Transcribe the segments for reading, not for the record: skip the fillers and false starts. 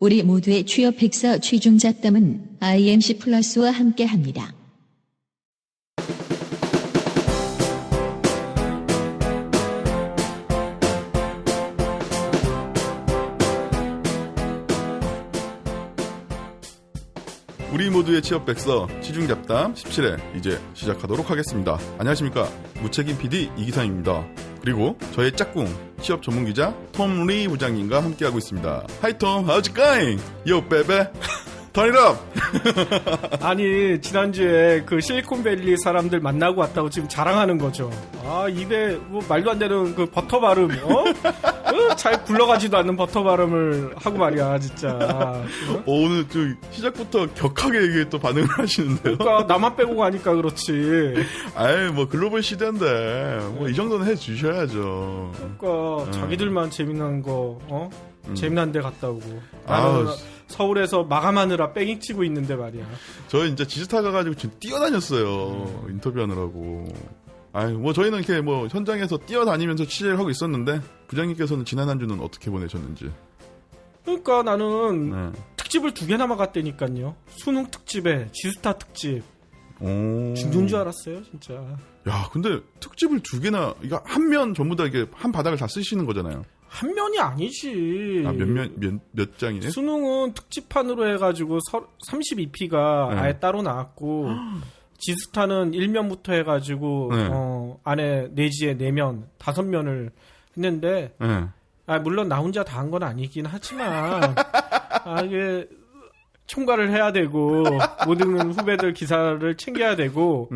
우리 모두의 취업 백서 취중 잡담은 IMC 플러스와 함께합니다. 우리 모두의 취업 백서 취중 잡담 17회 이제 시작하도록 하겠습니다. 안녕하십니까, 무책임 PD 이기상입니다. 그리고 저의 짝꿍 취업 전문 기자 톰 리 부장님과 함께하고 있습니다. Hi Tom, how's it going? Yo baby, turn it up. 아니, 지난주에 그 실리콘밸리 사람들 만나고 왔다고 지금 자랑하는 거죠. 아, 입에 뭐 말도 안 되는 그 버터 발음, 잘 굴러가지도 않는 버터 발음을 하고 말이야, 진짜. 오늘 좀 시작부터 격하게 이게 또 반응을 하시는데요. 그러니까 나만 빼고 가니까 그렇지. 아이, 뭐 글로벌 시대인데 뭐 이 정도는 해주셔야죠. 그러니까 자기들만 재미난 거, 재미난 데 갔다 오고. 나는 서울에서 마감하느라 뺑이 치고 있는데 말이야. 저 이제 지스타 가가지고 지금 뛰어다녔어요. 인터뷰하느라고. 아유, 뭐 저희는 이렇게 뭐 현장에서 뛰어다니면서 취재를 하고 있었는데 부장님께서는 지난 한 주는 어떻게 보내셨는지. 그러니까 나는 특집을 2개나 막았다니까요. 수능 특집에 지스타 특집. 죽는 줄 알았어요, 진짜. 야, 근데 특집을 2개나, 이거 한 면 전부 다 이게 한 바닥을 다 쓰시는 거잖아요. 한 면이 아니지. 아, 몇 장이네? 수능은 특집판으로 해가지고 32피가 아예 따로 나왔고, 지스타는 1면부터 해가지고, 안에 내지에 4면, 5면을 했는데, 물론 나 혼자 다 한 건 아니긴 하지만, 이게, 총괄을 해야 되고, 모든 후배들 기사를 챙겨야 되고,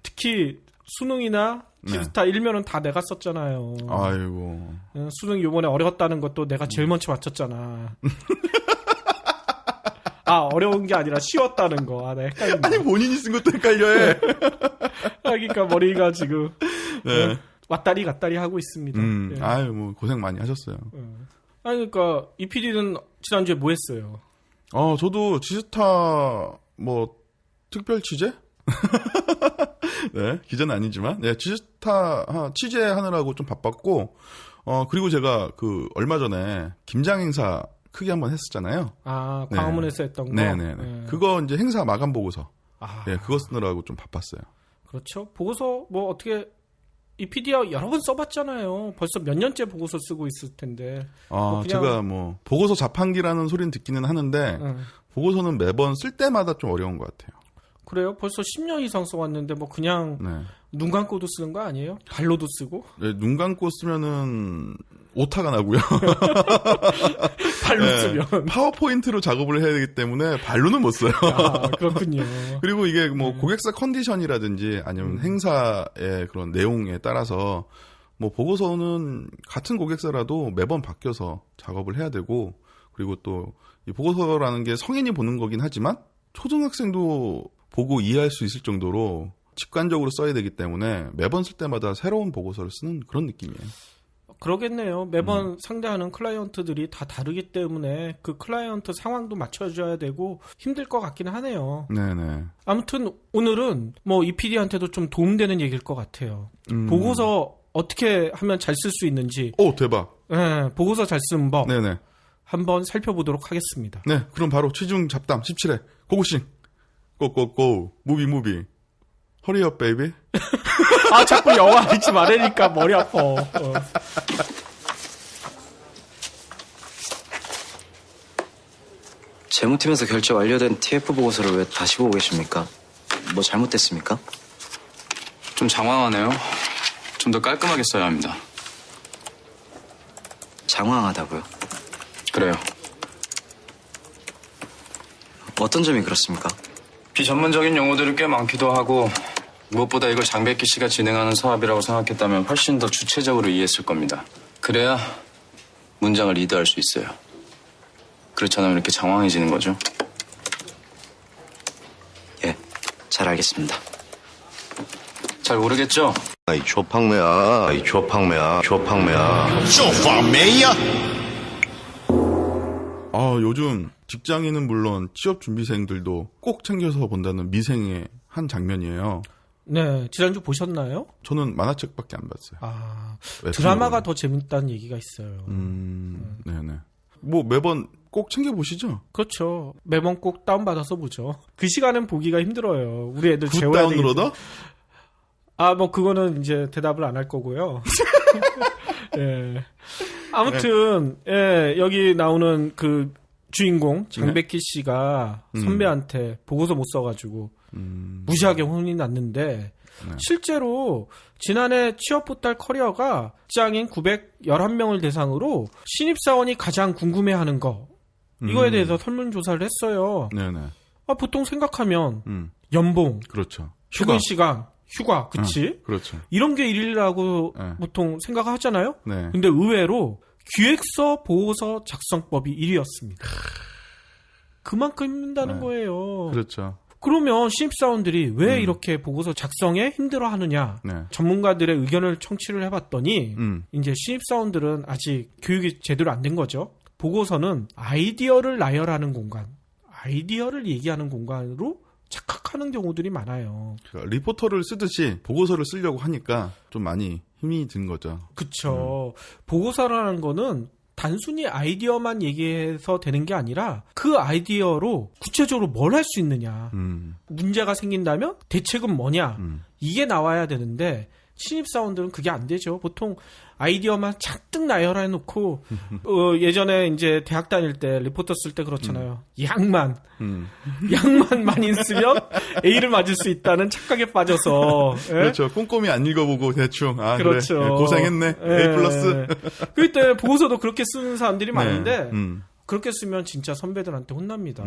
특히 수능이나 지스타 1면은 다 내가 썼잖아요. 아이고. 수능 요번에 어려웠다는 것도 내가 제일 먼저 맞췄잖아. 아, 어려운 게 아니라 쉬웠다는 거. 나 헷갈린다. 아니, 본인이 쓴 것도 헷갈려해. 그러니까 머리가 지금 왔다리 갔다리 하고 있습니다. 네. 아유, 뭐 고생 많이 하셨어요. 아니, 그러니까 이 PD는 지난주에 뭐 했어요? 저도 지스타 뭐 특별 취재? 네, 기자는 아니지만, 네, 지스타 취재하느라고 좀 바빴고, 그리고 제가 얼마 전에 김장 행사 크게 한번 했었잖아요. 아, 광화문에서 했던 거? 네네네. 그거 이제 행사 마감 보고서. 네, 그거 쓰느라고 좀 바빴어요. 그렇죠. 보고서 뭐 어떻게, 이 PD야 여러 번 써봤잖아요. 벌써 몇 년째 보고서 쓰고 있을 텐데. 제가 뭐, 보고서 자판기라는 소리는 듣기는 하는데, 보고서는 매번 쓸 때마다 좀 어려운 것 같아요. 그래요? 벌써 10년 이상 써왔는데 뭐 그냥 눈 감고도 쓰는 거 아니에요? 발로도 쓰고? 네, 눈 감고 쓰면은 오타가 나고요. 발로 쓰면 파워포인트로 작업을 해야 되기 때문에 발로는 못 써요. 아, 그렇군요. 그리고 이게 뭐 고객사 컨디션이라든지 아니면 행사의 그런 내용에 따라서 뭐 보고서는 같은 고객사라도 매번 바뀌어서 작업을 해야 되고, 그리고 또 이 보고서라는 게 성인이 보는 거긴 하지만 초등학생도 보고 이해할 수 있을 정도로 직관적으로 써야 되기 때문에 매번 쓸 때마다 새로운 보고서를 쓰는 그런 느낌이에요. 그러겠네요. 매번 상대하는 클라이언트들이 다 다르기 때문에 그 클라이언트 상황도 맞춰줘야 되고 힘들 것 같기는 하네요. 네네. 아무튼 오늘은 뭐 이 PD한테도 좀 도움되는 얘기일 것 같아요. 보고서 어떻게 하면 잘 쓸 수 있는지. 오, 대박. 네, 보고서 잘 쓰는 법. 네네. 한번 살펴보도록 하겠습니다. 네, 그럼 바로 취중 잡담 17회 고고싱 고고고 무비 허리업 베이비. 아, 자꾸 영화 하지 말으니까 머리 아파. 재무팀에서 결제 완료된 TF 보고서를 왜 다시 보고 계십니까? 뭐 잘못됐습니까? 좀 장황하네요. 좀 더 깔끔하게 써야 합니다. 장황하다고요? 그래요. 어떤 점이 그렇습니까? 비전문적인 용어들이 꽤 많기도 하고, 무엇보다 이걸 장백기 씨가 진행하는 사업이라고 생각했다면 훨씬 더 주체적으로 이해했을 겁니다. 그래야 문장을 리드할 수 있어요. 그렇지 않으면 이렇게 장황해지는 거죠. 예, 잘 알겠습니다. 잘 모르겠죠? 이 조팡매야. 요즘 직장인은 물론 취업 준비생들도 꼭 챙겨서 본다는 미생의 한 장면이에요. 네, 지난주 보셨나요? 저는 만화책밖에 안 봤어요. 드라마가 더 재밌다는 얘기가 있어요. 네네. 뭐 매번 꼭 챙겨보시죠? 그렇죠. 매번 꼭 다운받아서 보죠. 그 시간은 보기가 힘들어요. 우리 애들 굿 재워야 다운로더? 뭐 그거는 이제 대답을 안 할 거고요. 예. 아무튼 여기 나오는 그 주인공 장백희 씨가 선배한테 보고서 못 써가지고 무시하게 혼이 났는데 실제로 지난해 취업 포탈 커리어가 직장인 911명을 대상으로 신입사원이 가장 궁금해하는 거 이거에 대해서 설문조사를 했어요. 네네. 보통 생각하면 연봉, 그렇죠. 출근 시간, 휴가, 그치? 그렇죠. 이런 게 일이라고 네. 보통 생각하잖아요. 네. 근데 의외로 기획서 보고서 작성법이 1위였습니다. 그만큼 힘든다는 네. 거예요. 그렇죠. 그러면 신입사원들이 왜 이렇게 보고서 작성에 힘들어하느냐? 네. 전문가들의 의견을 청취를 해봤더니 이제 신입사원들은 아직 교육이 제대로 안 된 거죠. 보고서는 아이디어를 나열하는 공간, 아이디어를 얘기하는 공간으로 착각하는 경우들이 많아요. 그러니까 리포터를 쓰듯이 보고서를 쓰려고 하니까 좀 많이 힘이 든 거죠. 그쵸. 보고서라는 거는 단순히 아이디어만 얘기해서 되는 게 아니라 그 아이디어로 구체적으로 뭘 할 수 있느냐. 문제가 생긴다면 대책은 뭐냐. 이게 나와야 되는데 신입사원들은 그게 안 되죠. 보통 아이디어만 잔뜩 나열해 놓고 예전에 이제 대학 다닐 때 리포터 쓸 때 그렇잖아요. 양만 많이 쓰면 A를 맞을 수 있다는 착각에 빠져서 예? 그렇죠. 꼼꼼히 안 읽어보고 대충 그렇죠. 그래 고생했네. A 플러스. 그때 보고서도 그렇게 쓰는 사람들이 많은데 네. 그렇게 쓰면 진짜 선배들한테 혼납니다.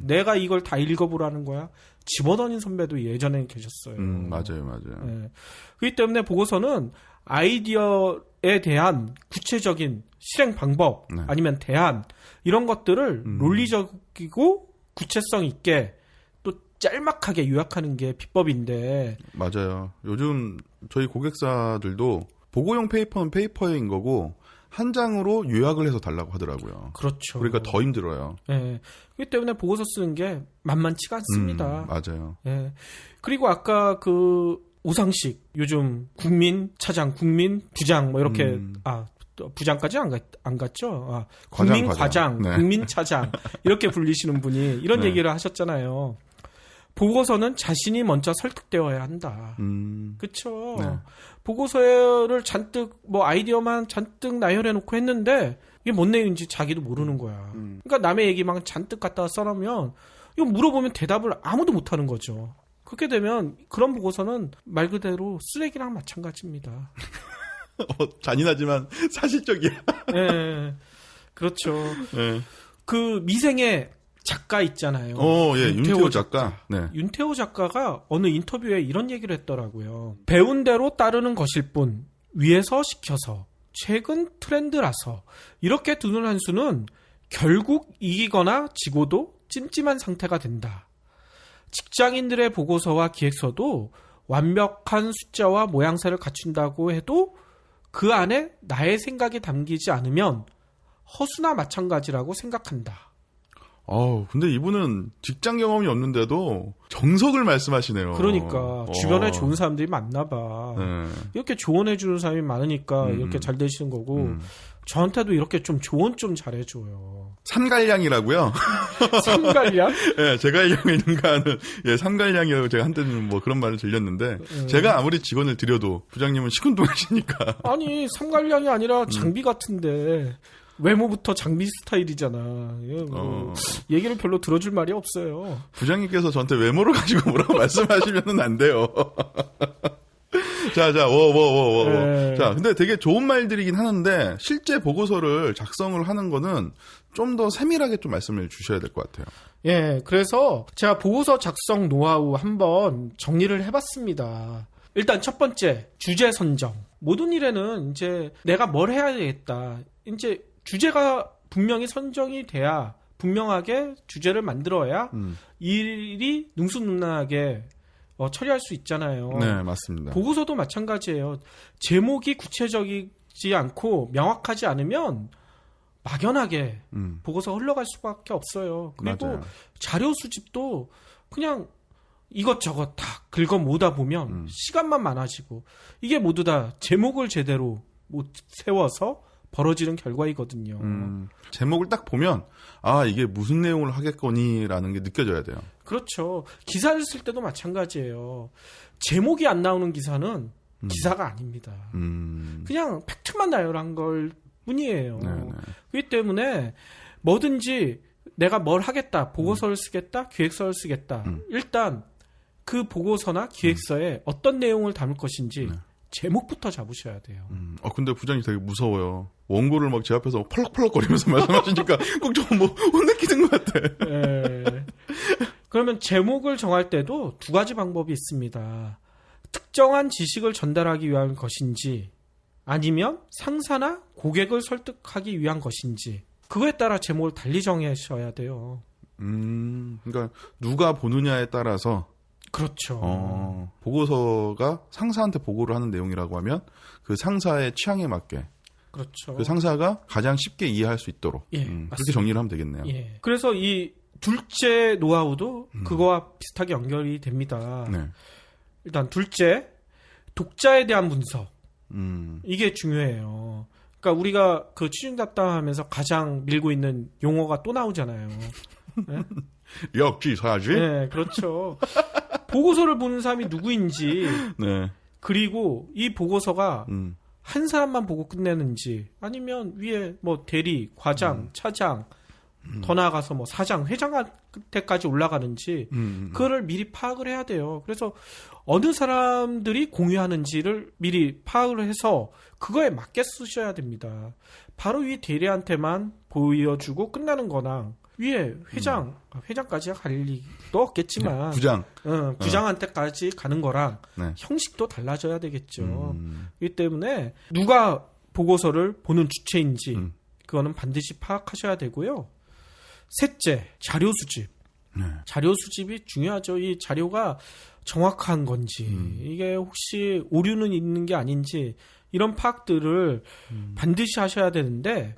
내가 이걸 다 읽어보라는 거야? 집어던진 선배도 예전에 계셨어요. 맞아요. 예. 그렇기 때문에 보고서는 아이디어에 대한 구체적인 실행 방법 네. 아니면 대안 이런 것들을 논리적이고 구체성 있게 또 짤막하게 요약하는 게 비법인데 맞아요. 요즘 저희 고객사들도 보고용 페이퍼는 페이퍼인 거고 한 장으로 요약을 해서 달라고 하더라고요. 그렇죠. 그러니까 더 힘들어요. 예. 그렇기 때문에 보고서 쓰는 게 만만치가 않습니다. 맞아요. 예. 그리고 아까 그 오상식 요즘 국민 차장, 국민 부장 뭐 이렇게 또 부장까지 안 갔죠. 국민 과장, 네. 국민 차장 이렇게 불리시는 분이 이런 네. 얘기를 하셨잖아요. 보고서는 자신이 먼저 설득되어야 한다. 그렇죠. 네. 보고서를 잔뜩 뭐 아이디어만 잔뜩 나열해 놓고 했는데 이게 뭔 내용인지 자기도 모르는 거야. 그러니까 남의 얘기만 잔뜩 갖다가 써놓으면 이거 물어보면 대답을 아무도 못 하는 거죠. 그렇게 되면 그런 보고서는 말 그대로 쓰레기랑 마찬가지입니다. 잔인하지만 사실적이야. 네, 그렇죠. 네. 그 미생의 작가 있잖아요. 예, 윤태호 작가. 네. 윤태호 작가가 어느 인터뷰에 이런 얘기를 했더라고요. 배운 대로 따르는 것일 뿐 위에서 시켜서 최근 트렌드라서 이렇게 두는 한 수는 결국 이기거나 지고도 찜찜한 상태가 된다. 직장인들의 보고서와 기획서도 완벽한 숫자와 모양새를 갖춘다고 해도 그 안에 나의 생각이 담기지 않으면 허수나 마찬가지라고 생각한다. 근데 이분은 직장 경험이 없는데도 정석을 말씀하시네요. 그러니까 주변에 좋은 사람들이 많나 봐. 네. 이렇게 조언해주는 사람이 많으니까 이렇게 잘 되시는 거고 저한테도 이렇게 좀 조언 좀 잘해줘요. 삼갈량이라고요? 삼갈량? 예, 제가 일량에 있는가 하는 삼갈량이라고 제가 한때는 뭐 그런 말을 들렸는데 제가 아무리 직원을 드려도 부장님은 시큰둥하시니까. 아니 삼갈량이 아니라 장비 같은데 외모부터 장비 스타일이잖아. 얘기를 별로 들어줄 말이 없어요. 부장님께서 저한테 외모를 가지고 뭐라고 말씀하시면 안 돼요. 자, 네. 자, 근데 되게 좋은 말들이긴 하는데 실제 보고서를 작성을 하는 거는 좀 더 세밀하게 좀 말씀을 주셔야 될 것 같아요. 예, 그래서 제가 보고서 작성 노하우 한번 정리를 해봤습니다. 일단 첫 번째, 주제 선정. 모든 일에는 이제 내가 뭘 해야 되겠다. 이제 주제가 분명히 선정이 돼야 분명하게 주제를 만들어야 일이 능수능란하게 처리할 수 있잖아요. 네, 맞습니다. 보고서도 마찬가지예요. 제목이 구체적이지 않고 명확하지 않으면 막연하게 보고서 흘러갈 수밖에 없어요. 그리고 맞아요. 자료 수집도 그냥 이것저것 다 긁어 모으다 보면 시간만 많아지고 이게 모두 다 제목을 제대로 못 세워서 벌어지는 결과이거든요. 제목을 딱 보면 아 이게 무슨 내용을 하겠거니라는 게 느껴져야 돼요. 그렇죠. 기사를 쓸 때도 마찬가지예요. 제목이 안 나오는 기사는 기사가 아닙니다. 그냥 팩트만 나열한 걸 뿐이에요. 네네. 그렇기 때문에 뭐든지 내가 뭘 하겠다, 보고서를 쓰겠다, 기획서를 쓰겠다. 일단 그 보고서나 기획서에 어떤 내용을 담을 것인지 제목부터 잡으셔야 돼요. 근데 부장님 되게 무서워요. 원고를 막 제 앞에서 펄럭펄럭거리면서 말씀하시니까 꼭 좀 뭐 혼내키는 것 같아. 네. 그러면 제목을 정할 때도 두 가지 방법이 있습니다. 특정한 지식을 전달하기 위한 것인지 아니면 상사나 고객을 설득하기 위한 것인지 그거에 따라 제목을 달리 정하셔야 돼요. 그러니까 누가 보느냐에 따라서 그렇죠. 보고서가 상사한테 보고를 하는 내용이라고 하면 그 상사의 취향에 맞게 그렇죠. 그 상사가 가장 쉽게 이해할 수 있도록 예, 그렇게 맞습니다. 정리를 하면 되겠네요. 예. 그래서 이 둘째 노하우도 그거와 비슷하게 연결이 됩니다. 네. 일단 둘째, 독자에 대한 분석. 이게 중요해요. 그러니까 우리가 그 취중답담하면서 가장 밀고 있는 용어가 또 나오잖아요. 네? 역지사지. 네, 그렇죠. 보고서를 보는 사람이 누구인지, 네. 그리고 이 보고서가 한 사람만 보고 끝내는지, 아니면 위에 뭐 대리, 과장, 차장, 더 나아가서 뭐 사장, 회장한테까지 올라가는지, 그거를 미리 파악을 해야 돼요. 그래서 어느 사람들이 공유하는지를 미리 파악을 해서 그거에 맞게 쓰셔야 됩니다. 바로 위 대리한테만 보여주고 끝나는 거나, 위에 회장까지 갈 리도 없겠지만 부장 부장한테까지 가는 거랑 네. 형식도 달라져야 되겠죠. 그렇기 때문에 누가 보고서를 보는 주체인지 그거는 반드시 파악하셔야 되고요. 셋째, 자료 수집. 네. 자료 수집이 중요하죠. 이 자료가 정확한 건지 이게 혹시 오류는 있는 게 아닌지 이런 파악들을 반드시 하셔야 되는데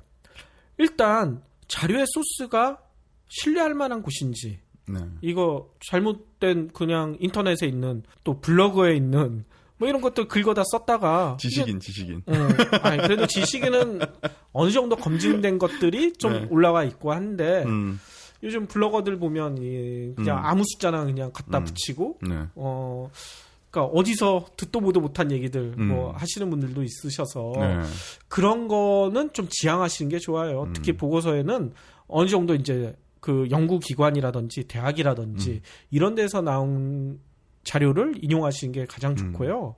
일단 자료의 소스가 신뢰할 만한 곳인지 네. 이거 잘못된 그냥 인터넷에 있는 또 블로그에 있는 뭐 이런 것들 긁어다 썼다가 지식인 아니 그래도 지식인은 어느 정도 검증된 것들이 좀 네. 올라와 있고 한데 요즘 블로거들 보면 그냥 아무 숫자나 그냥 갖다 붙이고 네. 그러니까 어디서 듣도 보도 못한 얘기들 뭐 하시는 분들도 있으셔서 네. 그런 거는 좀 지양하시는 게 좋아요. 특히 보고서에는 어느 정도 이제 그 연구기관이라든지 대학이라든지 이런 데서 나온 자료를 인용하시는 게 가장 좋고요.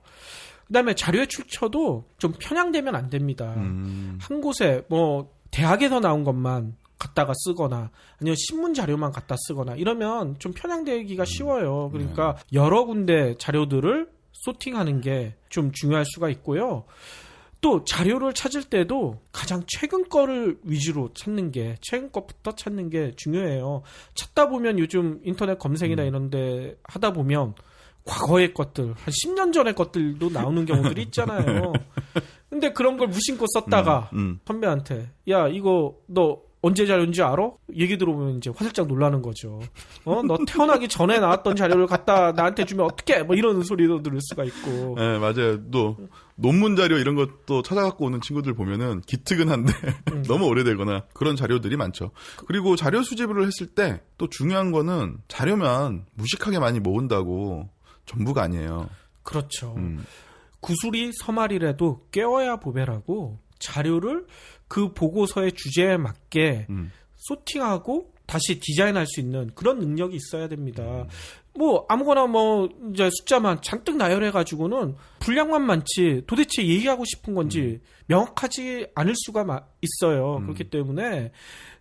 그다음에 자료의 출처도 좀 편향되면 안 됩니다. 한 곳에 뭐 대학에서 나온 것만 갖다가 쓰거나 아니면 신문 자료만 갖다 쓰거나 이러면 좀 편향되기가 쉬워요. 그러니까 여러 군데 자료들을 소팅하는 게 좀 중요할 수가 있고요. 또 자료를 찾을 때도 가장 최근 거를 위주로 찾는 게 최근 것부터 찾는 게 중요해요. 찾다 보면 요즘 인터넷 검색이나 이런 데 하다 보면 과거의 것들, 한 10년 전의 것들도 나오는 경우들이 있잖아요. 근데 그런 걸 무심코 썼다가 선배한테 야 이거 너 언제 자료인지 알아? 얘기 들어보면 이제 화들짝 놀라는 거죠. 너 태어나기 전에 나왔던 자료를 갖다 나한테 주면 어떡해? 뭐 이런 소리도 들을 수가 있고. 네, 맞아요. 또 논문 자료 이런 것도 찾아갖고 오는 친구들 보면은 기특은한데 너무 오래되거나 그런 자료들이 많죠. 그리고 자료 수집을 했을 때 또 중요한 거는 자료만 무식하게 많이 모은다고 전부가 아니에요. 그렇죠. 구슬이 서말이라도 깨어야 보배라고 자료를 그 보고서의 주제에 맞게 소팅하고 다시 디자인할 수 있는 그런 능력이 있어야 됩니다. 뭐 아무거나 뭐 이제 숫자만 잔뜩 나열해 가지고는 분량만 많지 도대체 얘기하고 싶은 건지 명확하지 않을 수가 있어요. 그렇기 때문에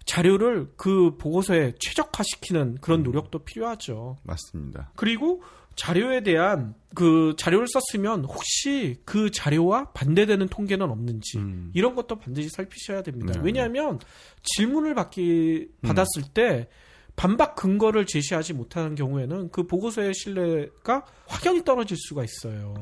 자료를 그 보고서에 최적화시키는 그런 노력도 필요하죠. 맞습니다. 그리고 자료에 대한 그 자료를 썼으면 혹시 그 자료와 반대되는 통계는 없는지 이런 것도 반드시 살피셔야 됩니다. 네. 왜냐하면 질문을 받았을 때 반박 근거를 제시하지 못하는 경우에는 그 보고서의 신뢰가 확연히 떨어질 수가 있어요.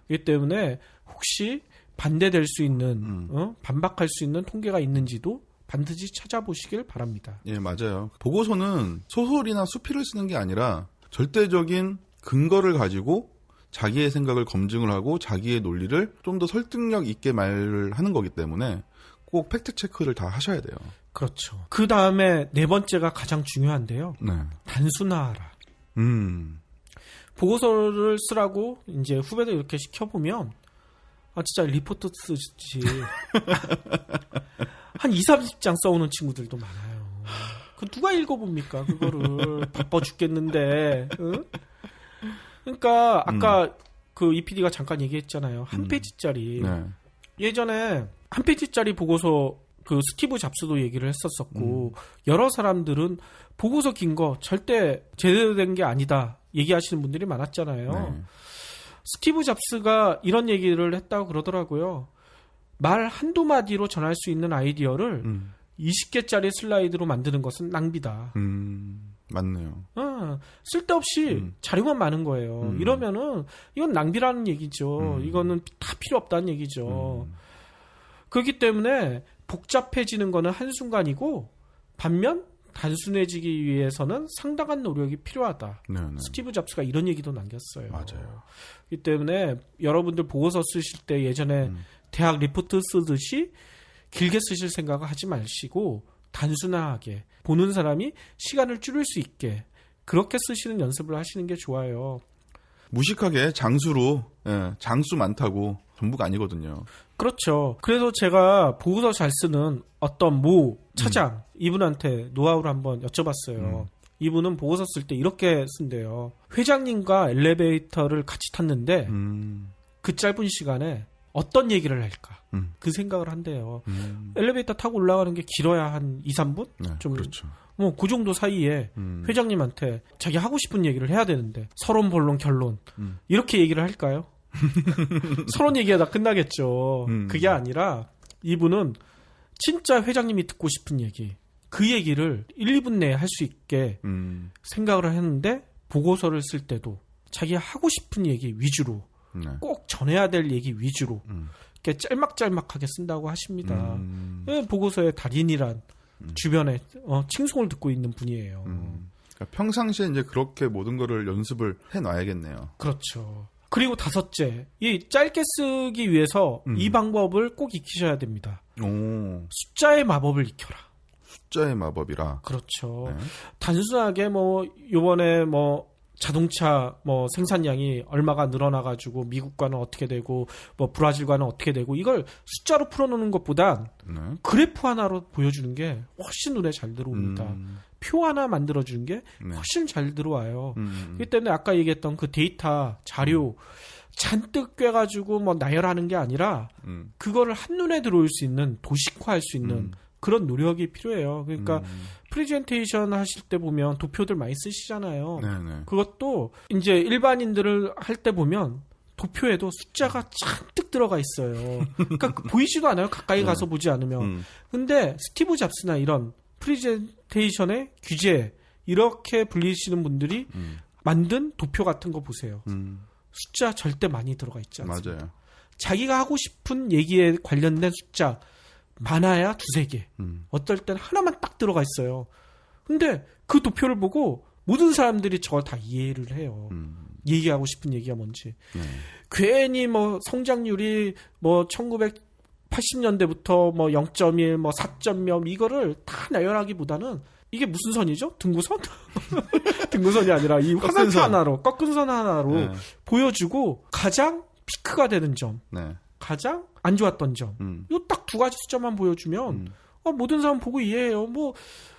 그렇기 때문에 혹시 반대될 수 있는 반박할 수 있는 통계가 있는지도 반드시 찾아보시길 바랍니다. 예, 맞아요. 보고서는 소설이나 수필을 쓰는 게 아니라 절대적인 근거를 가지고 자기의 생각을 검증을 하고 자기의 논리를 좀 더 설득력 있게 말을 하는 거기 때문에 꼭 팩트 체크를 다 하셔야 돼요. 그렇죠. 그 다음에 네 번째가 가장 중요한데요. 네. 단순화하라. 보고서를 쓰라고 이제 후배들 이렇게 시켜보면 진짜 리포트 쓰지 한 2-30장 써오는 친구들도 많아요. 그 누가 읽어봅니까 그거를. 바빠 죽겠는데. 응? 그러니까 아까 그 EPD가 잠깐 얘기했잖아요. 한 페이지짜리. 네. 예전에 한 페이지짜리 보고서 그 스티브 잡스도 얘기를 했었었고 여러 사람들은 보고서 긴 거 절대 제대로 된 게 아니다 얘기하시는 분들이 많았잖아요. 네. 스티브 잡스가 이런 얘기를 했다고 그러더라고요. 말 한두 마디로 전할 수 있는 아이디어를 20개짜리 슬라이드로 만드는 것은 낭비다. 맞네요. 쓸데없이 자료만 많은 거예요. 이러면은 이건 낭비라는 얘기죠. 이거는 다 필요 없다는 얘기죠. 그렇기 때문에 복잡해지는 거는 한순간이고 반면 단순해지기 위해서는 상당한 노력이 필요하다. 네네. 스티브 잡스가 이런 얘기도 남겼어요. 맞아요. 그렇기 때문에 여러분들 보고서 쓰실 때 예전에 대학 리포트 쓰듯이 길게 쓰실 생각을 하지 마시고 단순하게 보는 사람이 시간을 줄일 수 있게 그렇게 쓰시는 연습을 하시는 게 좋아요. 무식하게 장수로 장수 많다고 전부가 아니거든요. 그렇죠. 그래서 제가 보고서 잘 쓰는 어떤 모 차장 이분한테 노하우를 한번 여쭤봤어요. 이분은 보고서 쓸 때 이렇게 쓴대요. 회장님과 엘리베이터를 같이 탔는데 그 짧은 시간에 어떤 얘기를 할까? 그 생각을 한대요. 엘리베이터 타고 올라가는 게 길어야 한 2-3분? 네, 좀 그렇죠. 뭐 그 정도 사이에 회장님한테 자기 하고 싶은 얘기를 해야 되는데 서론, 본론, 결론 이렇게 얘기를 할까요? 서론 얘기하다 끝나겠죠. 그게 아니라 이분은 진짜 회장님이 듣고 싶은 얘기 그 얘기를 1-2분 내에 할 수 있게 생각을 했는데 보고서를 쓸 때도 자기 하고 싶은 얘기 위주로 네. 꼭 전해야 될 얘기 위주로 이렇게 짤막짤막하게 쓴다고 하십니다. 보고서의 달인이란 주변에 칭송을 듣고 있는 분이에요. 그러니까 평상시에 이제 그렇게 모든 거를 연습을 해놔야겠네요. 그렇죠. 그리고 5째, 이 짧게 쓰기 위해서 이 방법을 꼭 익히셔야 됩니다. 오, 숫자의 마법을 익혀라. 숫자의 마법이라. 그렇죠. 네. 단순하게 뭐 요번에 뭐 자동차 뭐 생산량이 얼마가 늘어나가지고 미국과는 어떻게 되고 뭐 브라질과는 어떻게 되고 이걸 숫자로 풀어놓는 것보단 네. 그래프 하나로 보여주는 게 훨씬 눈에 잘 들어옵니다. 표 하나 만들어주는 게 네. 훨씬 잘 들어와요. 그렇기 때문에 아까 얘기했던 그 데이터 자료 잔뜩 꿰가지고 뭐 나열하는 게 아니라 그거를 한눈에 들어올 수 있는 도식화할 수 있는 그런 노력이 필요해요. 그러니까 프레젠테이션 하실 때 보면 도표들 많이 쓰시잖아요. 네네. 그것도 이제 일반인들을 할 때 보면 도표에도 숫자가 잔뜩 들어가 있어요. 그러니까 보이지도 않아요. 가까이 가서 보지 않으면. 근데 스티브 잡스나 이런 프레젠테이션의 규제 이렇게 불리시는 분들이 만든 도표 같은 거 보세요. 숫자 절대 많이 들어가 있지 않습니다. 맞아요. 자기가 하고 싶은 얘기에 관련된 숫자 많아야 2-3개. 어떨 땐 하나만 딱 들어가 있어요. 근데 그 도표를 보고 모든 사람들이 저걸 다 이해를 해요. 얘기하고 싶은 얘기가 뭔지. 괜히 뭐 성장률이 뭐 1980년대부터 뭐 0.1, 뭐 4.0 이거를 다 나열하기보다는 이게 무슨 선이죠? 등구선? 등구선이 아니라 이 화살표 하나로, 꺾은 선 하나로 네. 보여주고 가장 피크가 되는 점. 네. 가장 안 좋았던 점. 이거 딱 2가지 숫자만 보여주면 모든 사람 보고 이해해요. 뭐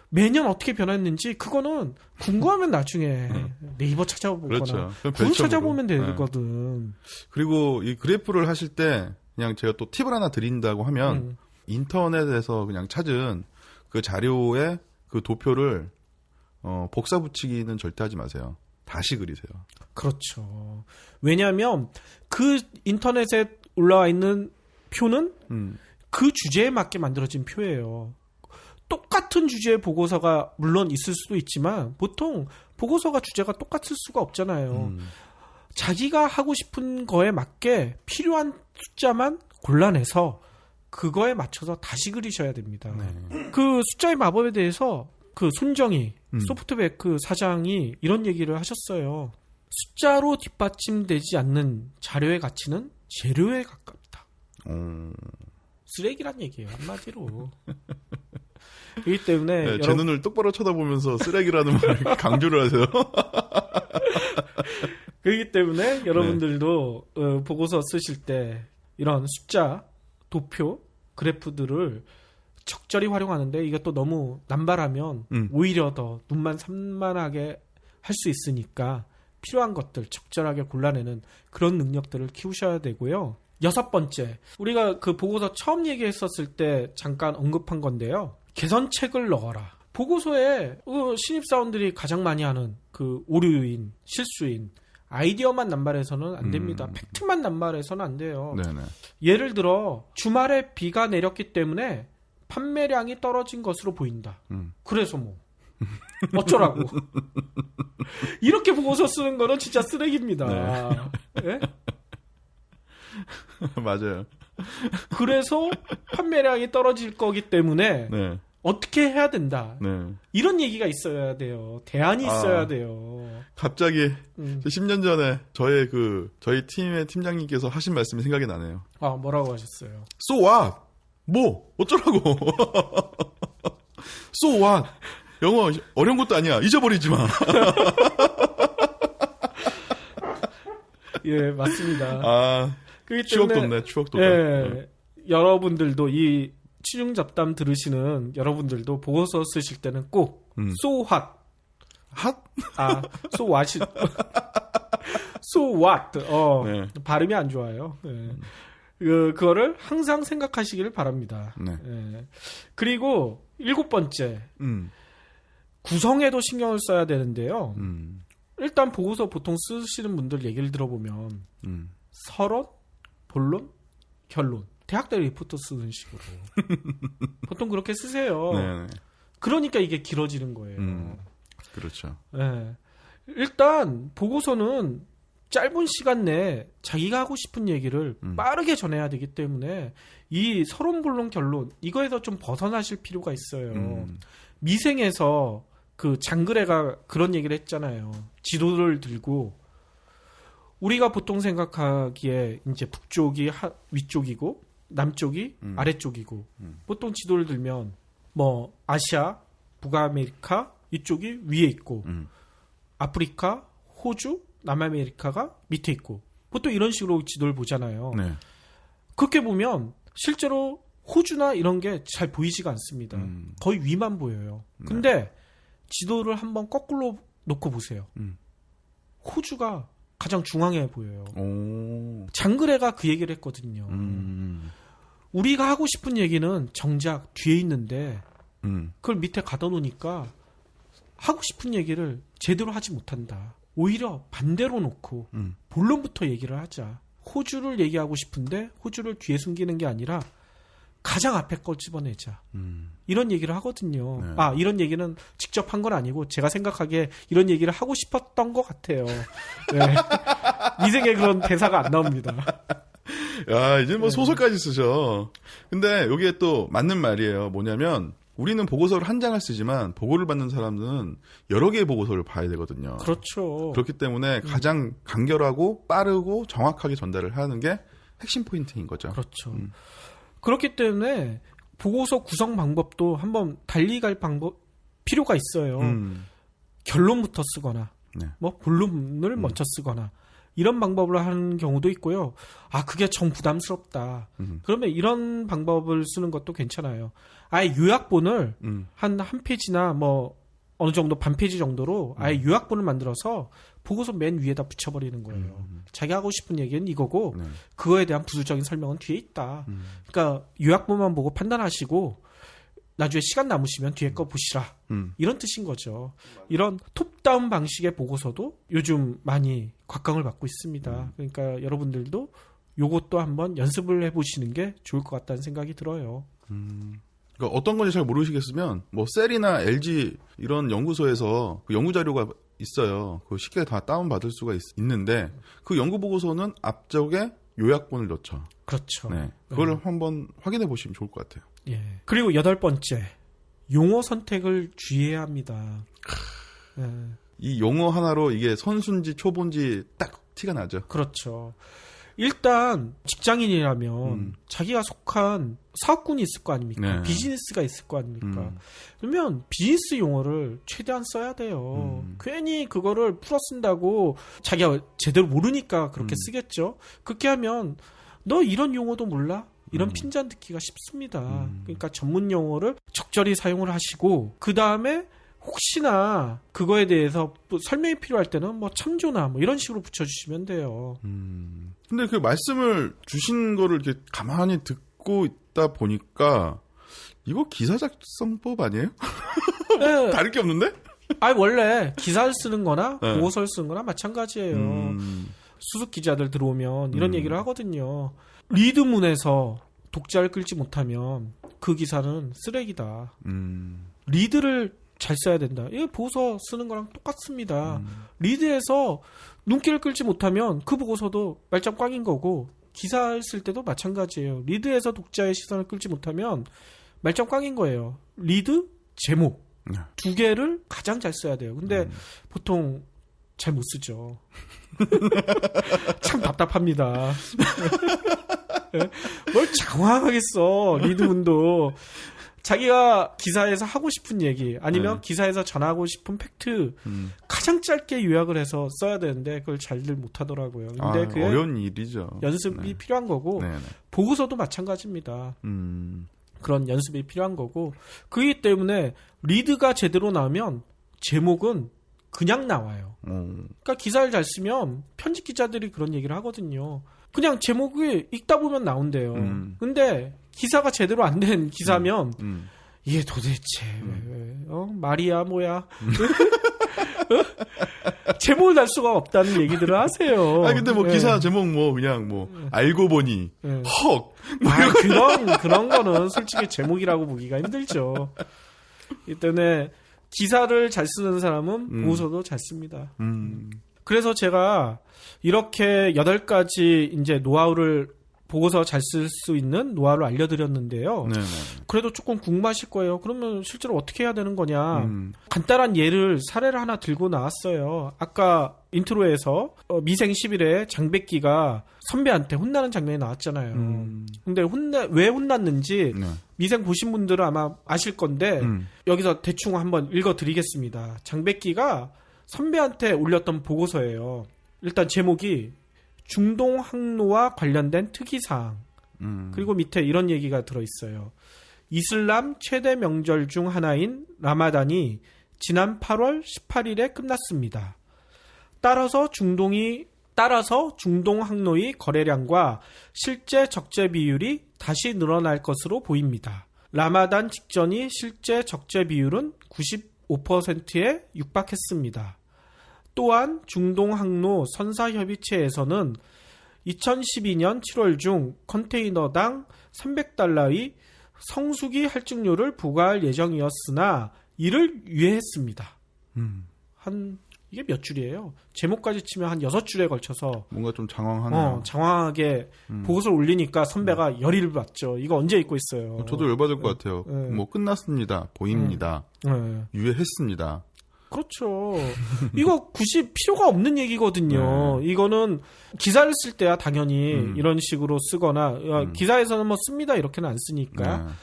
매년 어떻게 변했는지 그거는 궁금하면 나중에 네이버 찾아보거나 그렇죠. 구글 찾아보면 되거든. 그리고 이 그래프를 하실 때 그냥 제가 또 팁을 하나 드린다고 하면 인터넷에서 그냥 찾은 그 자료에 그 도표를 복사 붙이기는 절대 하지 마세요. 다시 그리세요. 그렇죠. 왜냐하면 그 인터넷에 올라와 있는 표는 그 주제에 맞게 만들어진 표예요. 똑같은 주제의 보고서가 물론 있을 수도 있지만 보통 보고서가 주제가 똑같을 수가 없잖아요. 자기가 하고 싶은 거에 맞게 필요한 숫자만 골라내서 그거에 맞춰서 다시 그리셔야 됩니다. 네. 그 숫자의 마법에 대해서 그 손정희 소프트뱅크 사장이 이런 얘기를 하셨어요. 숫자로 뒷받침되지 않는 자료의 가치는 재료에 가깝다. 쓰레기란 얘기예요, 한마디로. 그렇기 때문에 네, 제 눈을 똑바로 쳐다보면서 쓰레기라는 말을 강조를 하세요. 그렇기 때문에 여러분들도 보고서 쓰실 때 이런 숫자, 도표, 그래프들을 적절히 활용하는데 이게 또 너무 남발하면 오히려 더 눈만 산만하게 할 수 있으니까 필요한 것들 적절하게 골라내는 그런 능력들을 키우셔야 되고요. 6번째, 우리가 그 보고서 처음 얘기했었을 때 잠깐 언급한 건데요. 개선책을 넣어라. 보고서에 신입사원들이 가장 많이 하는 그 오류인, 실수인, 아이디어만 남발해서는 안 됩니다. 팩트만 남발해서는 안 돼요. 네네. 예를 들어 주말에 비가 내렸기 때문에 판매량이 떨어진 것으로 보인다. 그래서 뭐 어쩌라고. 이렇게 보고서 쓰는 거는 진짜 쓰레기입니다. 네? 맞아요. 그래서 판매량이 떨어질 거기 때문에 네. 어떻게 해야 된다. 네. 이런 얘기가 있어야 돼요. 대안이 있어야 돼요. 갑자기 10년 전에 저희 팀의 팀장님께서 하신 말씀이 생각이 나네요. 아, 뭐라고 하셨어요? So what? 뭐 어쩌라고? So what? 영어 어려운 것도 아니야. 잊어버리지 마. 예, 맞습니다. 아, 추억 돋네. 추억 돋아. 예, 여러분들도 이 취중 잡담 들으시는 여러분들도 보고서 쓰실 때는 꼭 so what, 핫? so what, so what, 네. 발음이 안 좋아요. 예. 그거를 항상 생각하시길 바랍니다. 네. 예. 그리고 7번째, 구성에도 신경을 써야 되는데요. 일단 보고서 보통 쓰시는 분들 얘기를 들어보면 서론, 본론, 결론, 대학들 리포트 쓰는 식으로 보통 그렇게 쓰세요. 네. 그러니까 이게 길어지는 거예요. 그렇죠. 네. 일단 보고서는 짧은 시간 내에 자기가 하고 싶은 얘기를 빠르게 전해야 되기 때문에 이 서론, 본론, 결론 이거에서 좀 벗어나실 필요가 있어요. 미생에서 그 장그래가 그런 얘기를 했잖아요. 지도를 들고 우리가 보통 생각하기에 이제 북쪽이 위쪽이고 남쪽이 아래쪽이고 보통 지도를 들면 뭐 아시아, 북아메리카 이쪽이 위에 있고 아프리카, 호주, 남아메리카가 밑에 있고 보통 이런 식으로 지도를 보잖아요. 네. 그렇게 보면 실제로 호주나 이런 게 잘 보이지가 않습니다. 거의 위만 보여요. 근데 지도를 한번 거꾸로 놓고 보세요. 호주가 가장 중앙에 보여요. 오. 장그래가 그 얘기를 했거든요. 우리가 하고 싶은 얘기는 정작 뒤에 있는데 그걸 밑에 가둬 놓으니까 하고 싶은 얘기를 제대로 하지 못한다. 오히려 반대로 놓고 본론부터 얘기를 하자. 호주를 얘기하고 싶은데 호주를 뒤에 숨기는 게 아니라 가장 앞에 걸 집어내자. 이런 얘기를 하거든요. 네. 아, 이런 얘기는 직접 한 건 아니고 제가 생각하기에 이런 얘기를 하고 싶었던 것 같아요. 네. 미생에 그런 대사가 안 나옵니다. 야, 이제 뭐 소설까지 쓰셔. 근데 여기에 또 맞는 말이에요. 뭐냐면 우리는 보고서를 한 장을 쓰지만 보고를 받는 사람들은 여러 개의 보고서를 봐야 되거든요. 그렇죠. 그렇기 때문에 가장 간결하고 빠르고 정확하게 전달을 하는 게 핵심 포인트인 거죠. 그렇죠. 그렇기 때문에 보고서 구성 방법도 한번 달리 갈 필요가 있어요. 결론부터 쓰거나 네. 뭐 본론을 먼저 쓰거나 이런 방법을 하는 경우도 있고요. 아, 그게 정 부담스럽다. 그러면 이런 방법을 쓰는 것도 괜찮아요. 아예 요약본을 한 페이지나 뭐 어느 정도 반 페이지 정도로 아예 요약본을 만들어서 보고서 맨 위에다 붙여버리는 거예요. 자기 하고 싶은 얘기는 이거고 네. 그거에 대한 부수적인 설명은 뒤에 있다. 그러니까 요약본만 보고 판단하시고 나중에 시간 남으시면 뒤에 거 보시라. 이런 뜻인 거죠. 이런 톱다운 방식의 보고서도 요즘 많이 곽강을 받고 있습니다. 그러니까 여러분들도 요것도 한번 연습을 해보시는 게 좋을 것 같다는 생각이 들어요. 그러니까 어떤 건지 잘 모르시겠으면 뭐 셀이나 LG 이런 연구소에서 그 연구 자료가 있어요. 그 쉽게 다 다운 받을 수가 있는데 그 연구 보고서는 앞쪽에 요약본을 넣죠. 그렇죠. 네, 그걸 한번 확인해 보시면 좋을 것 같아요. 예. 그리고 8번째, 용어 선택을 주의해야 합니다. 예. 이 용어 하나로 이게 선순지 초본지 딱 티가 나죠. 그렇죠. 일단 직장인이라면 자기가 속한 사업군이 있을 거 아닙니까? 네. 비즈니스가 있을 거 아닙니까? 그러면 비즈니스 용어를 최대한 써야 돼요. 괜히 그거를 풀어 쓴다고 자기가 제대로 모르니까 그렇게 쓰겠죠. 그렇게 하면 너 이런 용어도 몰라? 이런 핀잔 듣기가 쉽습니다. 그러니까 전문 용어를 적절히 사용을 하시고 그 다음에 혹시나 그거에 대해서 또 설명이 필요할 때는 뭐 참조나 뭐 이런 식으로 붙여주시면 돼요. 근데 그 말씀을 주신 거를 이렇게 가만히 듣고 있다 보니까 이거 기사 작성법 아니에요? 네. 다를 게 없는데? 원래 기사를 쓰는 거나 네. 보고서를 쓰는 거나 마찬가지예요. 수습 기자들 들어오면 이런 얘기를 하거든요. 리드문에서 독자를 끌지 못하면 그 기사는 쓰레기다. 리드를 잘 써야 된다. 이거 보고서 쓰는 거랑 똑같습니다. 리드에서 눈길을 끌지 못하면 그 보고서도 말짱 꽝인 거고 기사를 쓸 때도 마찬가지예요. 리드에서 독자의 시선을 끌지 못하면 말짱 꽝인 거예요. 리드, 제목 두 개를 가장 잘 써야 돼요. 근데 보통 잘 못 쓰죠. 참 답답합니다. 뭘 장황하게 써. 리드문도 자기가 기사에서 하고 싶은 얘기 아니면 기사에서 전하고 싶은 팩트 가장 짧게 요약을 해서 써야 되는데 그걸 잘들 못하더라고요. 근데 그게 어려운 일이죠. 연습이 필요한 거고 네네. 보고서도 마찬가지입니다. 그런 연습이 필요한 거고 그렇기 때문에 리드가 제대로 나오면 제목은 그냥 나와요. 그러니까 기사를 잘 쓰면 편집 기자들이 그런 얘기를 하거든요. 그냥 제목이 읽다 보면 나온대요. 근데 기사가 제대로 안 된 기사면 이게 도대체 말이야 뭐야 제목을 달 수가 없다는 얘기들을 하세요. 근데 뭐 기사 제목 뭐 그냥 뭐 알고 보니 헉 그런 거는 솔직히 제목이라고 보기가 힘들죠. 이 때문에 기사를 잘 쓰는 사람은 보고서도 잘 씁니다. 그래서 제가 이렇게 8가지 이제 노하우를 보고서 잘 쓸 수 있는 노하우를 알려드렸는데요. 네네. 그래도 조금 궁금하실 거예요. 그러면 실제로 어떻게 해야 되는 거냐. 간단한 사례를 하나 들고 나왔어요. 아까 인트로에서 미생 11회 장백기가 선배한테 혼나는 장면이 나왔잖아요. 근데 왜 혼났는지 네. 미생 보신 분들은 아마 아실 건데 여기서 대충 한번 읽어드리겠습니다. 장백기가 선배한테 올렸던 보고서예요. 일단 제목이 중동 항로와 관련된 특이사항. 그리고 밑에 이런 얘기가 들어있어요. 이슬람 최대 명절 중 하나인 라마단이 지난 8월 18일에 끝났습니다. 따라서 중동 항로의 거래량과 실제 적재 비율이 다시 늘어날 것으로 보입니다. 라마단 직전이 실제 적재 비율은 95%에 육박했습니다. 또한 중동항로 선사협의체에서는 2012년 7월 중 컨테이너당 $300의 성수기 할증료를 부과할 예정이었으나 이를 유예했습니다. 이게 몇 줄이에요? 제목까지 치면 한 6줄에 걸쳐서 뭔가 좀 장황하네요. 장황하게 보고서를 올리니까 선배가 열의를 받죠. 이거 언제 읽고 있어요? 저도 열받을 것 같아요. 뭐 끝났습니다. 보입니다. 유예했습니다. 그렇죠. 이거 굳이 필요가 없는 얘기거든요. 이거는 기사를 쓸 때야 당연히 이런 식으로 쓰거나 기사에서는 뭐 씁니다 이렇게는 안 쓰니까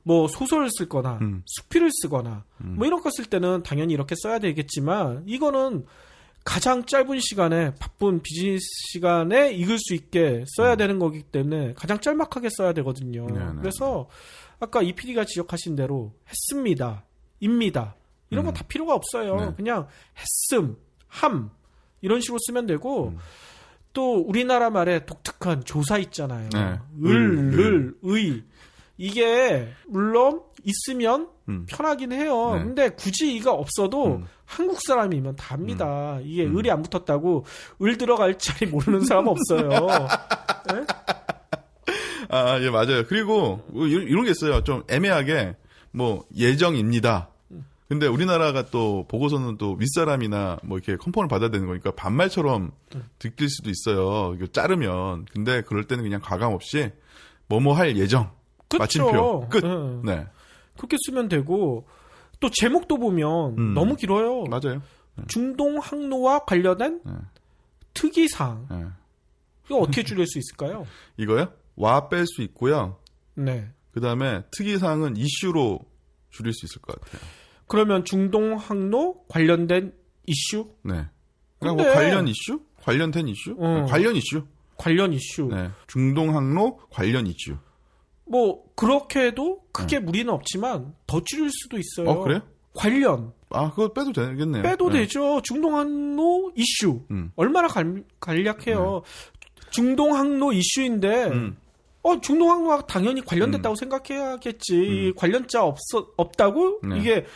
뭐 소설을 쓰거나 수필을 쓰거나 뭐 이런 거 쓸 때는 당연히 이렇게 써야 되겠지만 이거는 가장 짧은 시간에 바쁜 비즈니스 시간에 읽을 수 있게 써야 되는 거기 때문에 가장 짤막하게 써야 되거든요. 그래서 아까 이 PD가 지적하신 대로 했습니다. 입니다. 이런 거 다 필요가 없어요. 그냥 했음, 함 이런 식으로 쓰면 되고 또 우리나라 말에 독특한 조사 있잖아요. 의 이게 물론 있으면 편하긴 해요. 근데 굳이 이가 없어도 한국 사람이면 다 합니다. 이게 을이 안 붙었다고 을 들어갈 자리 모르는 사람 없어요. 네? 예, 맞아요. 그리고 이런 게 있어요. 좀 애매하게 뭐 예정입니다. 근데 우리나라가 또 보고서는 또 윗사람이나 뭐 이렇게 컨펌을 받아야 되는 거니까 반말처럼 들릴 수도 있어요. 이거 자르면. 근데 그럴 때는 그냥 가감 없이 뭐뭐 할 예정. 그쵸. 마침표. 끝. 네. 그렇게 쓰면 되고 또 제목도 보면 너무 길어요. 맞아요. 중동 항로와 관련된 특이사항. 이거 어떻게 줄일 수 있을까요? 이거요? 와 뺄 수 있고요. 네. 그 다음에 특이사항은 이슈로 줄일 수 있을 것 같아요. 그러면 중동 항로 관련된 이슈? 네. 그냥 뭐 근데- 관련 이슈? 관련된 이슈? 관련 이슈. 관련 이슈. 네. 중동 항로 관련 이슈. 뭐 그렇게 해도 크게 무리는 없지만 더 줄일 수도 있어요. 그래요? 관련 아, 그거 빼도 되겠네요. 빼도 네. 되죠. 중동 항로 이슈. 얼마나 간략해요. 중동 항로 이슈인데 중동 항로와 당연히 관련됐다고 생각해야겠지. 관련자 없다고? 네. 이게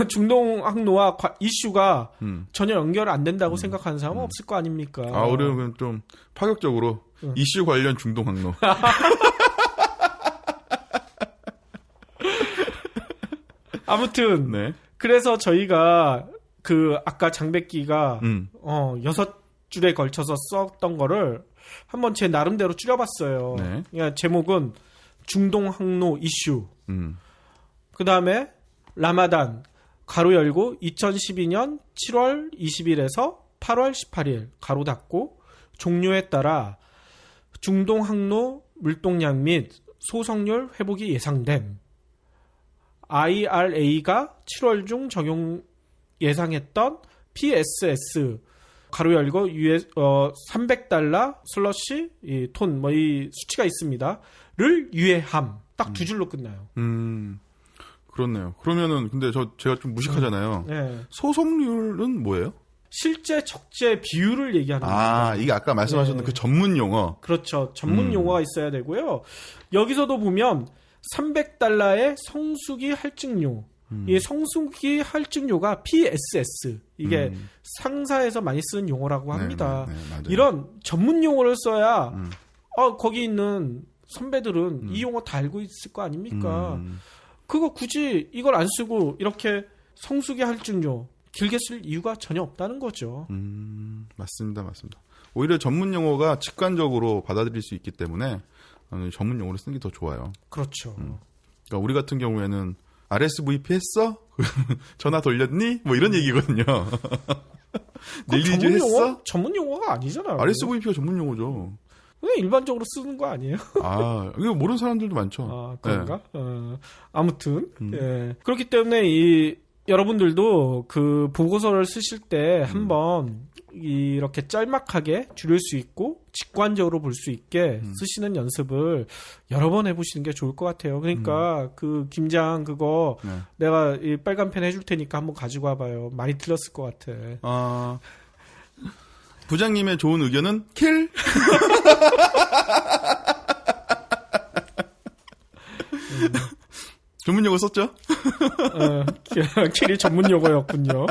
중동 항로와 이슈가 전혀 연결 안 된다고 생각하는 사람은 없을 거 아닙니까? 아, 우리는 좀 파격적으로 이슈 관련 중동 항로. 아무튼 네. 그래서 저희가 그 아까 장백기가 6줄에 걸쳐서 썼던 거를 한번 제 나름대로 줄여봤어요. 네. 그러니까 제목은 중동 항로 이슈. 음. 그 다음에 라마단 가로 열고 2012년 7월 20일에서 8월 18일 가로 닫고 종료에 따라 중동 항로 물동량 및 소성률 회복이 예상됨. IRA가 7월 중 적용 예상했던 PSS 가로 열고 $300 슬러시 톤 뭐 이 수치가 있습니다.를 유예함. 딱 두 줄로 끝나요. 그렇네요. 그러면은 근데 제가 좀 무식하잖아요. 네. 소속률은 뭐예요? 실제 적재 비율을 얘기하는 겁니다. 아, 이게 아까 말씀하셨던 네. 그 전문 용어. 그렇죠. 전문 용어가 있어야 되고요. 여기서도 보면 $300의 성수기 할증료. 이 성수기 할증료가 PSS. 이게 상사에서 많이 쓰는 용어라고 합니다. 네, 맞아요. 이런 전문 용어를 써야 거기 있는 선배들은 이 용어 다 알고 있을 거 아닙니까? 그거 굳이 이걸 안 쓰고 이렇게 성수기 할증료 길게 쓸 이유가 전혀 없다는 거죠. 맞습니다. 오히려 전문 용어가 직관적으로 받아들일 수 있기 때문에 전문 용어를 쓰는 게 더 좋아요. 그렇죠. 그러니까 우리 같은 경우에는 RSVP 했어? 전화 돌렸니? 뭐 이런 얘기거든요. 릴리즈 했어? 전문 용어가 아니잖아요. RSVP가 전문 용어죠. 그냥 일반적으로 쓰는 거 아니에요? 아, 이거 모르는 사람들도 많죠. 아, 그런가? 아무튼 예. 그렇기 때문에 여러분들도 그 보고서를 쓰실 때 한번 이렇게 짤막하게 줄일 수 있고 직관적으로 볼 수 있게 쓰시는 연습을 여러 번 해보시는 게 좋을 것 같아요. 그러니까 그 김장 그거 네. 내가 이 빨간 펜 해줄 테니까 한번 가지고 와봐요. 많이 틀렸을 것 같아. 부장님의 좋은 의견은 킬. 전문 용어 썼죠? 킬이 전문 용어였군요.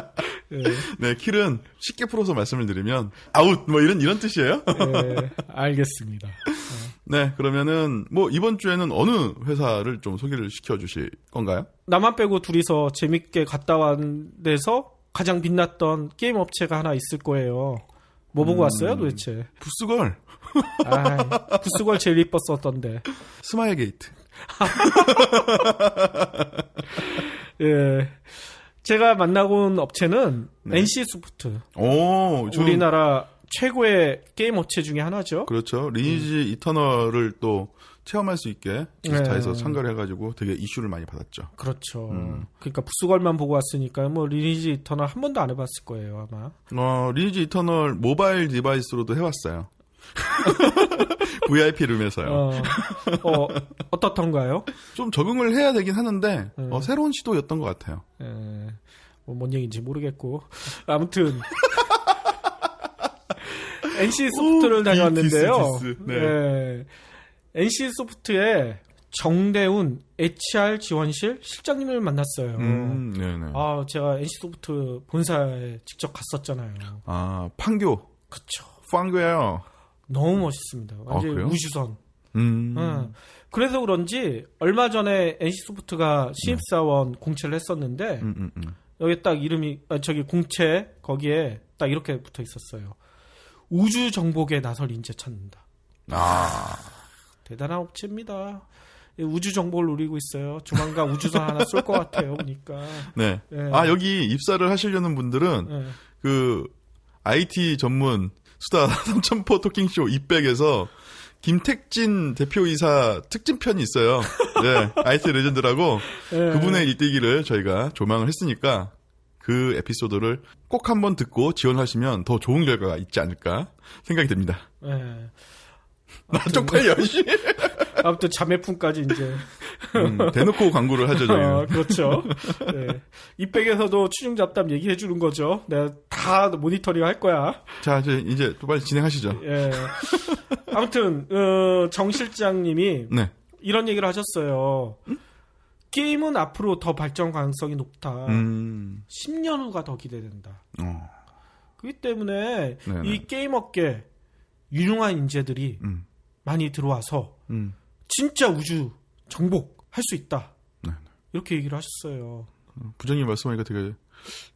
예. 네, 킬은 쉽게 풀어서 말씀을 드리면 아웃 뭐 이런 뜻이에요. 예, 알겠습니다. 네, 그러면은 뭐 이번 주에는 어느 회사를 좀 소개를 시켜 주실 건가요? 나만 빼고 둘이서 재밌게 갔다 온 데서 가장 빛났던 게임 업체가 하나 있을 거예요. 뭐 보고 왔어요, 도대체? 부스걸, 부스걸 제일 이뻤었던데. 스마일 게이트. 예. 제가 만나고 온 업체는 NC 소프트. 오, 우리나라 최고의 게임 업체 중에 하나죠. 그렇죠. 리니지 이터널을 또 체험할 수 있게 기스타에서 참가를 해가지고 되게 이슈를 많이 받았죠. 그렇죠. 그러니까 부스걸만 보고 왔으니까 뭐 리니지 이터널 한 번도 안 해봤을 거예요 아마. 리니지 이터널 모바일 디바이스로도 해봤어요. VIP 룸에서요. 어떻던가요? 좀 적응을 해야 되긴 하는데 새로운 시도였던 것 같아요. 뭔 얘기인지 모르겠고 아무튼 NC 소프트를 다녀왔는데요. 네. NC 소프트의 정대훈 HR 지원실 실장님을 만났어요. 네네. 제가 NC 소프트 본사에 직접 갔었잖아요. 판교. 그쵸. 판교예요. 너무 멋있습니다. 완전 그래요? 우주선. 그래서 그런지 얼마 전에 NC 소프트가 신입사원 공채를 했었는데 여기 딱 이름이 공채 거기에 딱 이렇게 붙어 있었어요. 우주 정복에 나설 인재 찾는다. 대단한 업체입니다. 우주 정보를 노리고 있어요. 조만간 우주선 하나 쏠 것 같아요. 보니까. 네. 네. 여기 입사를 하시려는 분들은 그 IT 전문 수다 삼천포 토킹쇼 200에서 김택진 대표이사 특집편이 있어요. 네, IT 레전드라고 그분의 일대기를 저희가 조망을 했으니까 그 에피소드를 꼭 한번 듣고 지원하시면 더 좋은 결과가 있지 않을까 생각이 됩니다. 네. 나 쪽팔려. 아무튼 자매품까지 이제 대놓고 광고를 하죠, 저희는. 그렇죠. 네. 200에서도 취중 잡담 얘기해 주는 거죠. 내가 다 모니터링 할 거야. 자, 이제 또 빨리 진행하시죠. 예. 아무튼 정 실장님이 네. 이런 얘기를 하셨어요. 게임은 앞으로 더 발전 가능성이 높다. 10년 후가 더 기대된다. 그렇기 때문에 네네. 이 게임 업계 유능한 인재들이 많이 들어와서 진짜 우주 정복할 수 있다. 네네. 이렇게 얘기를 하셨어요. 부장님 말씀하니까 되게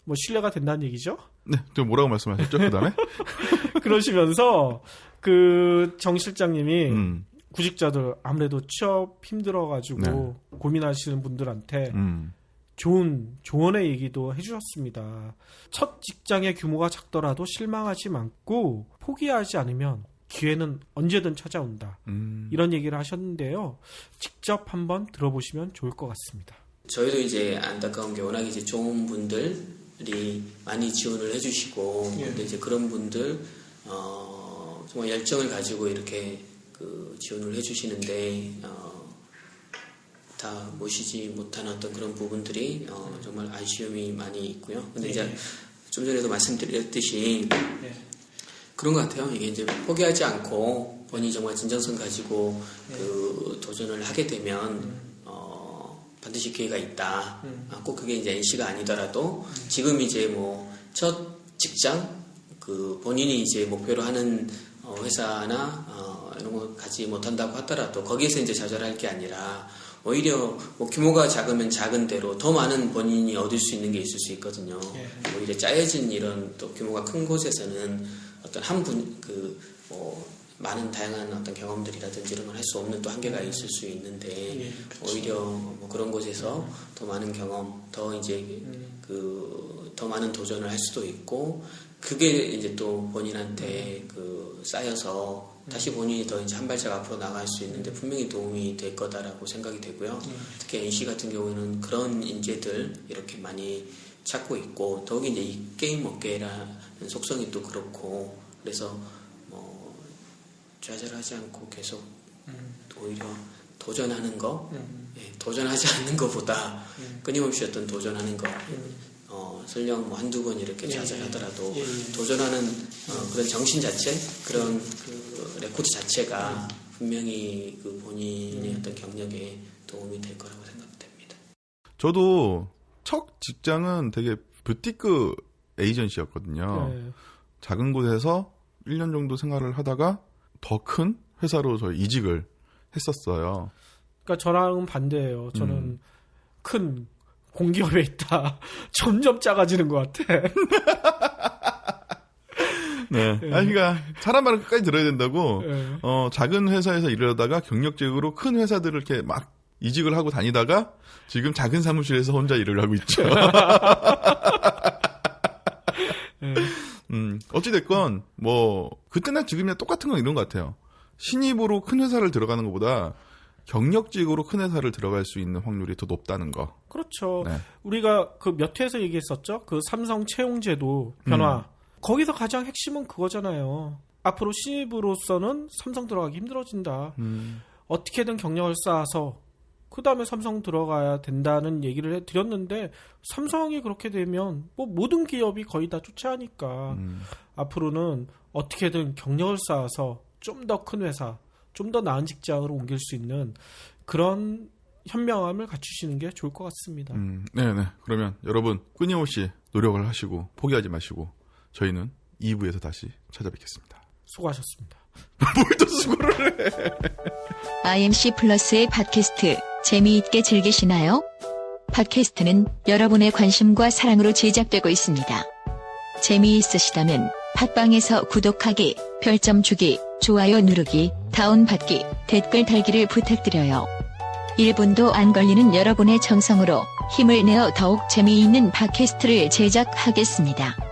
뭐 신뢰가 된다는 얘기죠? 네, 또 뭐라고 말씀하셨죠? 그다음에 그러시면서 그 정 실장님이 구직자들 아무래도 취업 힘들어가지고 네. 고민하시는 분들한테 좋은 조언의 얘기도 해주셨습니다. 첫 직장의 규모가 작더라도 실망하지 않고 포기하지 않으면 기회는 언제든 찾아온다. 이런 얘기를 하셨는데요. 직접 한번 들어보시면 좋을 것 같습니다. 저희도 이제 안타까운 게 워낙 이제 좋은 분들이 많이 지원을 해주시고, 근데 이제 그런 분들 정말 열정을 가지고 이렇게 그 지원을 해주시는데 다 모시지 못한 어떤 그런 부분들이 정말 아쉬움이 많이 있고요. 근데 이제 좀 전에도 말씀드렸듯이 그런 것 같아요. 이게 이제 포기하지 않고 본인이 정말 진정성 가지고 그 도전을 하게 되면 반드시 기회가 있다. 꼭 그게 이제 NC가 아니더라도 지금 이제 뭐 첫 직장 그 본인이 이제 목표로 하는 회사나 이런 거 가지 못한다고 하더라도 거기에서 이제 좌절할 게 아니라 오히려 뭐 규모가 작으면 작은 대로 더 많은 본인이 얻을 수 있는 게 있을 수 있거든요. 오히려 짜여진 이런 또 규모가 큰 곳에서는 어떤 많은 다양한 어떤 경험들이라든지 이런 걸 할 수 없는 또 한계가 있을 수 있는데 오히려 뭐 그런 곳에서 더 많은 경험, 더 이제 더 많은 도전을 할 수도 있고 그게 이제 또 본인한테 그 쌓여서 다시 본인이 더 이제 한 발짝 앞으로 나갈 수 있는데 분명히 도움이 될 거다라고 생각이 되고요. 특히 NC 같은 경우는 그런 인재들 이렇게 많이 찾고 있고 더욱이 이제 이 게임 업계라는 속성이 또 그렇고 그래서 뭐 좌절하지 않고 계속 오히려 도전하는 거, 도전하지 않는 것보다 끊임없이 어떤 도전하는 거. 설령 뭐 한두 번 이렇게 좌절하더라도 도전하는 그런 정신 자체, 그런 그 레코드 자체가 분명히 그 본인의 어떤 경력에 도움이 될 거라고 생각됩니다. 저도 첫 직장은 되게 뷰티크 에이전시였거든요. 네. 작은 곳에서 1년 정도 생활을 하다가 더 큰 회사로 저희 이직을 했었어요. 그러니까 저랑은 반대예요. 저는 큰 공기업에 있다. 점점 작아지는 것 같아. 네. 그러니까 사람 말을 끝까지 들어야 된다고. 작은 회사에서 일하다가 경력직으로 큰 회사들을 이렇게 막 이직을 하고 다니다가 지금 작은 사무실에서 혼자 일을 하고 있죠. 어찌됐건 뭐 그때나 지금이나 똑같은 건 이런 것 같아요. 신입으로 큰 회사를 들어가는 것보다 경력직으로 큰 회사를 들어갈 수 있는 확률이 더 높다는 거. 그렇죠. 네. 우리가 그 몇 회에서 얘기했었죠. 그 삼성 채용제도 변화. 거기서 가장 핵심은 그거잖아요. 앞으로 신입으로서는 삼성 들어가기 힘들어진다. 어떻게든 경력을 쌓아서 그 다음에 삼성 들어가야 된다는 얘기를 해드렸는데 삼성이 그렇게 되면 뭐 모든 기업이 거의 다 쫓아하니까 앞으로는 어떻게든 경력을 쌓아서 좀 더 큰 회사, 좀 더 나은 직장으로 옮길 수 있는 그런 현명함을 갖추시는 게 좋을 것 같습니다. 네네. 그러면 여러분 끊임없이 노력을 하시고 포기하지 마시고 저희는 2부에서 다시 찾아뵙겠습니다. 수고하셨습니다. 뭘 또 수고를 해. IMC 플러스의 팟캐스트 재미있게 즐기시나요? 팟캐스트는 여러분의 관심과 사랑으로 제작되고 있습니다. 재미있으시다면 팟빵에서 구독하기, 별점 주기, 좋아요 누르기, 다운받기, 댓글 달기를 부탁드려요. 1분도 안 걸리는 여러분의 정성으로 힘을 내어 더욱 재미있는 팟캐스트를 제작하겠습니다.